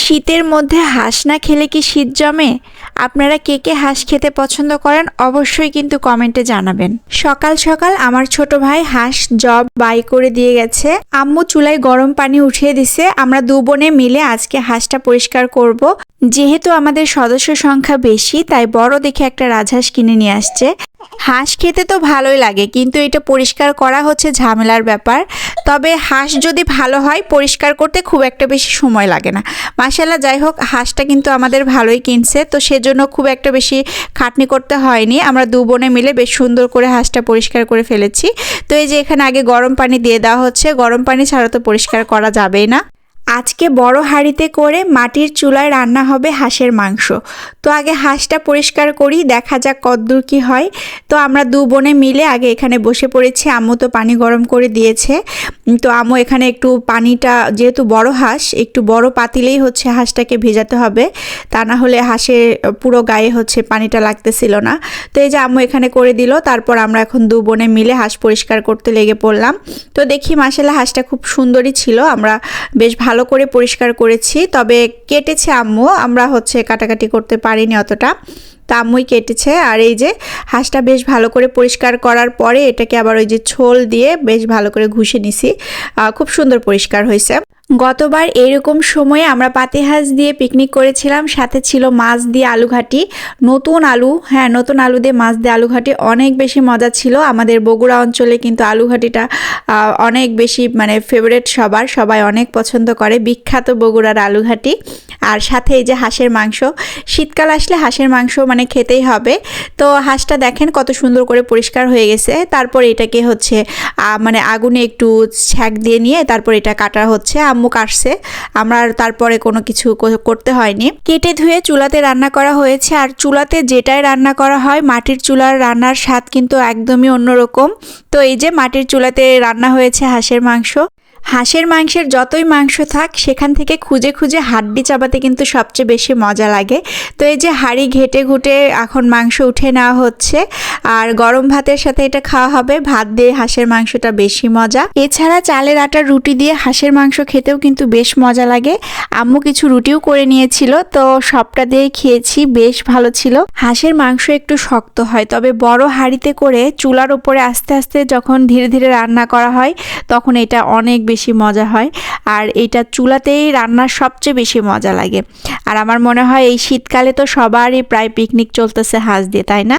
শীতের মধ্যে হাঁস না খেলে কি শীত জমে? আপনারা কে কে হাঁস খেতে পছন্দ করেন অবশ্যই কিন্তু কমেন্টে জানাবেন। সকাল সকাল আমার ছোট ভাই হাঁস জব বাই করে দিয়ে গেছে। আম্মু চুলায় গরম পানি উঠিয়ে দিছে। আমরা দু বোনে মিলে আজকে হাঁসটা পরিষ্কার করব। যেহেতু আমাদের সদস্য সংখ্যা বেশি তাই বড় দেখে একটা রাজহাঁস কিনে নিয়ে আসছে। হাঁস খেতে তো ভালোই লাগে, কিন্তু এটা পরিষ্কার করা হচ্ছে ঝামেলার ব্যাপার। তবে হাঁস যদি ভালো হয় পরিষ্কার করতে খুব একটা বেশি সময় লাগে না। মাশাআল্লাহ, যাই হোক হাঁসটা কিন্তু আমাদের ভালোই কিনছে, তো সেজন্য খুব একটা বেশি খাটনি করতে হয়নি। আমরা দু বোনে মিলে বেশ সুন্দর করে হাঁসটা পরিষ্কার করে ফেলেছি। তো এই যে এখানে আগে গরম পানি দিয়ে দেওয়া হচ্ছে, গরম পানি ছাড়া তো পরিষ্কার করা যাবেই না। আজকে বড় হাঁড়িতে করে মাটির চুলায় রান্না হবে হাঁসের মাংস। তো আগে হাঁসটা পরিষ্কার করি, দেখা যাক কতদূর কি হয়। তো আমরা দু বোনে মিলে আগে এখানে বসে পড়েছি। আম্মু তো পানি গরম করে দিয়েছে। তো আম্মু এখানে একটু পানিটা, যেহেতু বড় হাঁস, একটু বড় পাতিলেই হচ্ছে হাঁসটাকে ভেজাতে হবে, তা না হলে হাঁসের পুরো গায়ে হচ্ছে পানিটা লাগতেছিল না। তো এই যে আম্মু এখানে করে দিল। তারপর আমরা এখন দু বোনে মিলে হাঁস পরিষ্কার করতে লেগে পড়লাম। তো দেখি মাশাআল্লাহ হাঁসটা খুব সুন্দরই ছিল। আমরা বেশ ভালো করে পরিষ্কার করেছি, তবে কেটেছে আম্মু, আমরা হচ্ছে কাটাকাটি করতে পারিনি অতটা। তা আম্মুই কেটেছে। আর এই যে হাঁসটা বেশ ভালো করে পরিষ্কার করার পরে এটাকে আবার ওই যে ছোল দিয়ে বেশ ভালো করে ঘষে নিছি। খুব সুন্দর পরিষ্কার হয়েছে। গতবার এরকম সময়ে আমরা পাতি হাঁস দিয়ে পিকনিক করেছিলাম, সাথে ছিল মাছ দিয়ে আলু ঘাটি, নতুন আলু, হ্যাঁ নতুন আলু দিয়ে মাছ দিয়ে আলু ঘাটি, অনেক বেশি মজা ছিল। আমাদের বগুড়া অঞ্চলে কিন্তু আলু ঘাটিটা অনেক বেশি মানে ফেভারিট, সবাই অনেক পছন্দ করে, বিখ্যাত বগুড়ার আলু ঘাটি। আর সাথে এই যে হাঁসের মাংস, শীতকাল আসলে হাঁসের মাংস মানে খেতেই হবে। তো হাঁসটা দেখেন কত সুন্দর করে পরিষ্কার হয়ে গেছে। তারপর এটাকে হচ্ছে মানে আগুনে একটু ছ্যাঁক দিয়ে নিয়ে তারপর এটা কাটা হচ্ছে। আম্মু কাটছে, আমরা তারপরে কোনো কিছু করতে হয়নি। কেটে ধুয়ে চুলাতে রান্না করা হয়েছে। আর চুলাতে যেটাই রান্না করা হয়, মাটির চুলার রান্নার স্বাদ কিন্তু একদমই অন্যরকম। তো এই যে মাটির চুলাতে রান্না হয়েছে হাঁসের মাংস। হাঁসের মাংসের যতই মাংস থাক সেখান থেকে খুঁজে খুঁজে হাড্ডি চাবাতে কিন্তু সবচেয়ে বেশি মজা লাগে। তো এই যে হাঁড়ি ঘেটে ঘুটে এখন মাংস উঠে নেওয়া হচ্ছে, আর গরম ভাতের সাথে এটা খাওয়া হবে। ভাত দিয়ে হাঁসের মাংসটা বেশি মজা। এছাড়া চালের আটার রুটি দিয়ে হাঁসের মাংস খেতেও কিন্তু বেশ মজা লাগে। আম্মু কিছু রুটিও করে নিয়েছিল, তো সবটা দিয়ে খেয়েছি, বেশ ভালো ছিল। হাঁসের মাংস একটু শক্ত হয়, তবে বড় হাঁড়িতে করে চুলার উপরে আস্তে আস্তে যখন ধীরে ধীরে রান্না করা হয় তখন এটা অনেক বেশি মজা হয়। আর এটা চুলাতেই রান্নার সবচেয়ে বেশি মজা লাগে। আর আমার মনে হয় এই শীতকালে তো সবারই প্রায় পিকনিক চলতেছে হাঁস দিয়ে, তাই না?